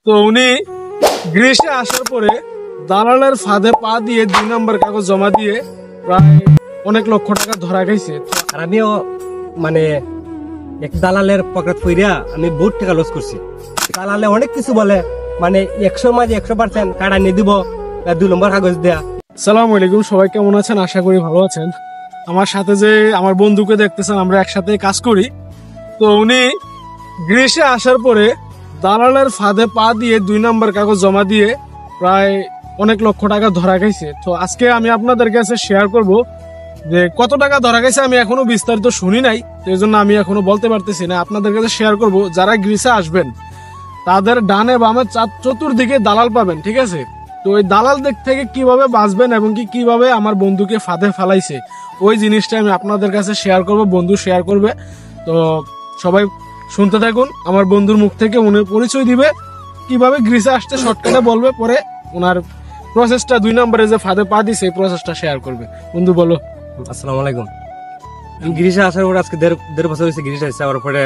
তো উনি গ্রিসে আসার পরে দালালের ফাঁদে পা দিয়ে 2 নম্বর কাগজ জমা দিয়ে প্রায় অনেক লক্ষ টাকা ধরা খাইছে। আর আমিও মানে এক দালালের পকেট পইরা আমি বহুত টাকা লস করছি। দালালে অনেক কিছু বলে, মানে 100 মাঝে 100% কাটা নিয়ে দিব, 2 নম্বর কাগজ দেয়া। সালাম আলাইকুম, সবাই কেমন আছেন? আশা করি ভালো আছেন। আমার সাথে যে আমার বন্ধুকে দেখতেছেন, আমরা একসাথে কাজ করি। তো উনি গ্রিসে আসার পরে দালালের ফাঁদে পা দিয়ে 2 নম্বর কাগজ জমা দিয়ে প্রায় অনেক লক্ষ টাকা ধরা খাইছে। তো আজকে আমি আপনাদের কাছে শেয়ার করব যে কত টাকা ধরা খাইছে। আমি এখনো বিস্তারিত শুনি নাই, তো এই জন্য আমি এখনো বলতে পারতেছি না। আপনাদের কাছে শেয়ার করব, যারা গ্রিসে আসবেন তাদের ডানে বামে চতুর্দিকে দালাল পাবেন, ঠিক আছে? তো ওই দালাল দিক থেকে কিভাবে বাঁচবেন এবং কিভাবে আমার বন্ধুকে ফাঁদে ফেলাইছে ওই জিনিসটা আমি আপনাদের কাছে শেয়ার করব, বন্ধু শেয়ার করবে। তো সবাই শুনতে থাকুন। আমার বন্ধুর মুখ থেকে উনি পরিচয় দিবে, কিভাবে গ্রিসে আসতে শর্টকাটে বলবে, পরে ওনার প্রসেসটা 2 নম্বরে যে ফাঁদে পা দিছে এই প্রসেসটা শেয়ার করবে। বন্ধু বলো। আসসালামু আলাইকুম। আমি গ্রিসে আসার পরে আজকে দেড় বছর হয়েছে গ্রিসে আসছে। আমার পরে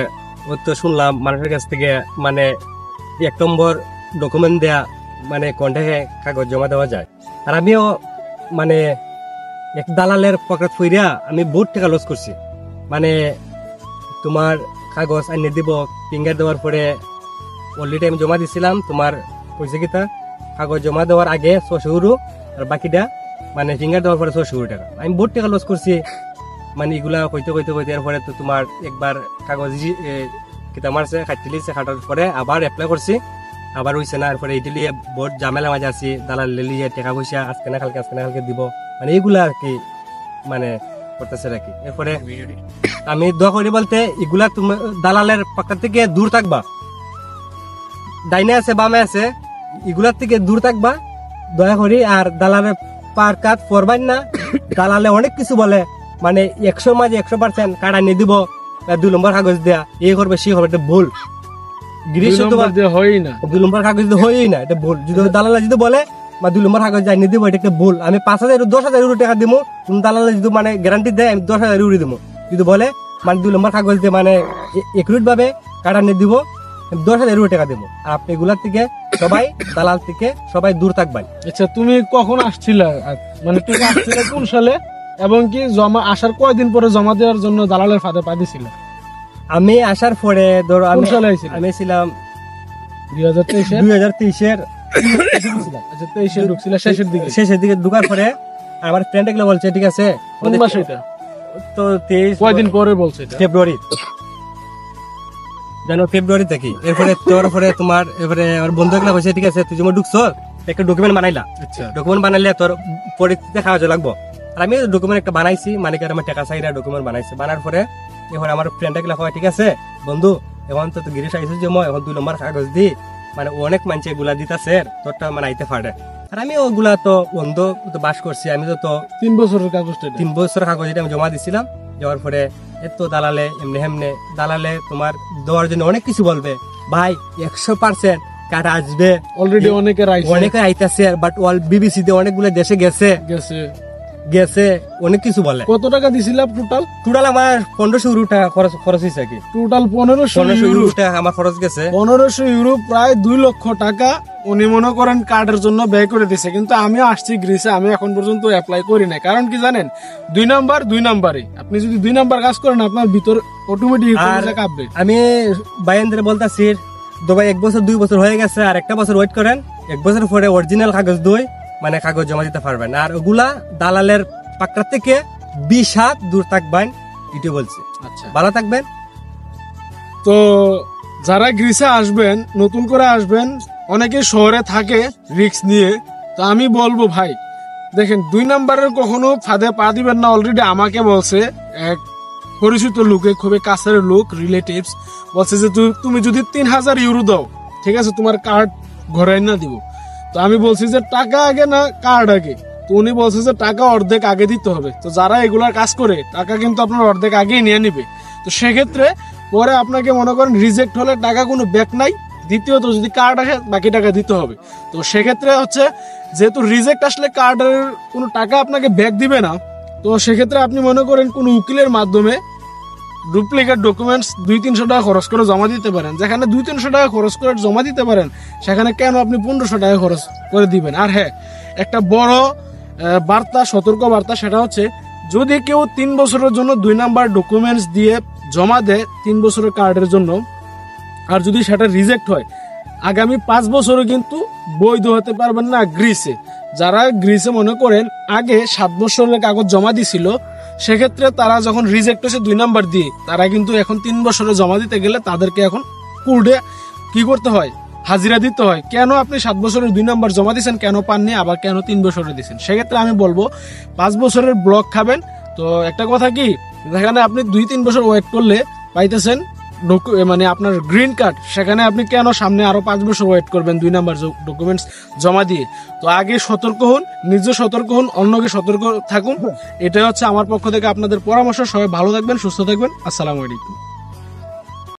ওই তো শুনলাম মানুষের কাছ থেকে মানে 1 নম্বর ডকুমেন্ট দেয়া, মানে কন্ট্যাক্টে কাগজ জমা দেওয়া যায়। আর আমিও মানে এক দালালের পকেট পইরা আমি বহুত টাকা লস করছি। মানে তোমার কাগজ আনিয়ে দিব, ফিঙ্গার দেওয়ার পরে অলরেডি আমি জমা দিছিলাম। তোমার পয়সা কিতা কাগজ জমা দেওয়ার আগে 600 ইউরো, আর বাকিটা মানে ফিঙ্গার দেওয়ার পরে 600 টাকা। আমি বহুত টাকা লস করছি। মানে এগুলা কইতে এরপরে তো তোমার একবার কাগজ কিতা মারছে, খাটতে লিছে, খাটার পরে আবার অ্যাপ্লাই করছি, আবার হইছে না। এরপরে এইটি বহুত ঝামেলা মাঝে আছি। দালাল লিয়ে টাকা পয়সা আজকে না কালকে দিব, মানে এইগুলা আর কি মানে করতেছে আর কি। এরপরে আমি দোয়া করি বলতে এগুলা তুমি দালালের পক্ষ থেকে দূর থাকবা, ডাইনে আছে বামে আছে, এগুলার থেকে দূর থাকবা দয়া করি। আর দালালের পার কাট পড়বেন না। দালালে অনেক কিছু বলে, মানে 100 মাঝে 100% কাটা নিয়ে দিব, 2 নম্বর কাগজ দেয়া, এই করবে সে করবে, এটা ভুল। 2 নম্বর দিয়ে হয়ই না, 2 নম্বর কাগজ দিয়ে হয়ই না, এটা ভুল। যদি দালালে যদি বলে বা 2 নম্বর কাগজ যাই নিয়ে দিব, এটা একটা ভুল। আমি 5,000 10,000 ইউরো টাকা দিব, তুমি দালালে যদি মানে গ্যারান্টি দেয় আমি 10,000 ইউরো দিব। যদি বলে মানে 2 নম্বর কাগজ দিয়ে মানে একুরেট ভাবে কাটা নিয়ে দিব, 10,000 ইউরো টাকা দেবো। আপনি এগুলার থেকে সবাই দালাল থেকে সবাই দূর থাকবেন। আচ্ছা, তুমি কখন আসছিলে? মানে তুমি আসছিলে কোন সালে, এবং কি জমা আসার কয়দিন পরে জমা দেওয়ার জন্য দালালের ফাঁদে পা দিছিল? আমি আসার পরে ধরো কোন সালে আইছিল? আমি ছিলাম 2023-এর। আচ্ছা, 23-এ ঢুকছিল শেষের দিকে ঢুকার পরে আমার ফ্রেন্ড এগুলো বলছে ঠিক আছে। কোন মাসে এটা? তো 23 কয়দিন পরে বলছে এটা? ফেব্রুয়ারি, জানো ফেব্রুয়ারি থেকে। এরপরে তোর পরে তোমার এবারে আমার বন্ধু এগুলো বলছে ঠিক আছে তুই যেমন ঢুকছো একটা ডকুমেন্ট বানাইলা। আচ্ছা, ডকুমেন্ট বানাইলে তোর পরিস্থিতি খাওয়া লাগবো। আর আমি ডকুমেন্ট একটা বানাইছি, মানে আমার টাকা চাইরা ডকুমেন্ট বানাইছি। বানার পরে এখন আমার ফ্রেন্ড এগুলো হয় ঠিক আছে বন্ধু, এখন তো গিরিশ আইসি জমা, এখন 2 নম্বর কাগজ দি, মানে অনেক মানুষ এগুলা দিতেছে, তোরটা মানে আইতে পারে। আর আমি ওগুলা তো বন্ধ বাস করছি। আমি তো 3 বছরের কাগজটা, 3 বছরের কাগজ এটা আমি জমা দিছিলাম। যাওয়ার পরে এত দালালে এমনি দালালে তোমার দেওয়ার জন্য অনেক কিছু বলবে। ভাই 100% কাটা আসবে, অলরেডি অনেকে আইতাছে, বাট অল বিবিসি তে অনেকগুলো দেশে গেছে অনেক কিছু বলে। কত টাকা দিছিলাম টোটাল আমার 1500 ইউরো টাকা খরচ হয়েছে কি। টোটাল 1500 ইউরো টাকা আমার খরচ গেছে। 1500 ইউরো, প্রায় 2 লক্ষ টাকা উনি মনে করেন কার্ডের জন্য ব্যয় করে দিছে। কিন্তু আমি আসছি গ্রিসে, আমি এখন পর্যন্ত অ্যাপ্লাই করি নাই। কারণ কি জানেন, 2 নম্বরই আপনি যদি 2 নম্বর কাজ করেন আপনার ভিতর অটোমেটিক কাঁপবে। আমি বাইন্দ্রে বলতাছি ভাই 1 বছর 2 বছর হয়ে গেছে, আর একটা বছর ওয়েট করেন, 1 বছর পরে অরিজিনাল কাগজ দই মানে কাগজ জমা দিতে পারবেন। আর ওগুলা দালালের পাকড়া থেকে 20 হাত দূর থাকবেন, এটাই বলছি। আচ্ছা, ভালো থাকবেন। তো যারা গ্রিসে আসবেন, নতুন করে আসবেন, অনেকে শহরে থাকে রিস্ক নিয়ে, তো আমি বলবো ভাই দেখেন 2 নম্বরের কখনো ফাঁদে পা দিবেন না। অলরেডি আমাকে বলছে এক পরিচিত লোকে, খুবই কাছের লোক, রিলেটিভস, বলছে যে তুমি যদি 3,000 ইউরো দাও, ঠিক আছে, তোমার কার্ড ঘরে না দিব। তো আমি বলছি যে টাকা আগে না কার্ড আগে? তো উনি বলছে যে টাকা অর্ধেক আগে দিতে হবে। তো যারা এগুলার কাজ করে টাকা কিন্তু আপনার অর্ধেক আগেই নিয়ে নিবে। তো সেক্ষেত্রে পরে আপনাকে মনে করেন রিজেক্ট হলে টাকা কোনো ব্যাক নাই, দ্বিতীয়ত যদি কার্ড আসে বাকি টাকা দিতে হবে। তো সেক্ষেত্রে হচ্ছে যেহেতু রিজেক্ট আসলে কার্ডের কোনো টাকা আপনাকে ব্যাক দিবে না, তো সেক্ষেত্রে আপনি মনে করেন কোনো উকিলের মাধ্যমে ডুপ্লিকেট ডকুমেন্টস 200-300 টাকা খরচ করে জমা দিতে পারেন। যেখানে 200-300 টাকা খরচ করে জমা দিতে পারেন, সেখানে কেন আপনি 1500 টাকা খরচ করে দিবেন? আর হ্যাঁ, একটা বড় বার্তা, সতর্ক বার্তা, সেটা হচ্ছে যদি কেউ 3 বছরের জন্য 2 নাম্বার ডকুমেন্টস দিয়ে জমা দেয় 3 বছরের কার্ডের জন্য, আর যদি সেটা রিজেক্ট হয়, আগামী 5 বছরও কিন্তু বৈধ হতে পারবেন না গ্রিসে। যারা গ্রিসে মনে করেন আগে 7 বছরের কাগজ জমা দিছিল, সেক্ষেত্রে তারা যখন রিজেক্ট হয়েছে 2 নাম্বার দিয়ে, তারা কিন্তু এখন 3 বছরে জমা দিতে গেলে তাদেরকে এখন কোর্টে কি করতে হয়? হাজিরা দিতে হয়। কেন আপনি 7 বছরের 2 নাম্বার জমা দিয়েছেন, কেন পাননি, আবার কেন 3 বছরে দিয়েছেন? সেক্ষেত্রে আমি বলবো 5 বছরের ব্লক খাবেন। তো একটা কথা কি, যেখানে আপনি 2-3 বছর ওয়েট করলে পাইতেছেন মানে আপনার গ্রিন কার্ড, সেখানে আপনি কেন সামনে আরো 5 বছর ওয়েট করবেন 2 নাম্বার ডকুমেন্টস জমা দিয়ে? তো আগে সতর্ক হন, নিজে সতর্ক হন, অন্যকে সতর্ক থাকুন। এটা হচ্ছে আমার পক্ষ থেকে আপনাদের পরামর্শ। সবাই ভালো থাকবেন, সুস্থ থাকবেন। আসসালামু আলাইকুম।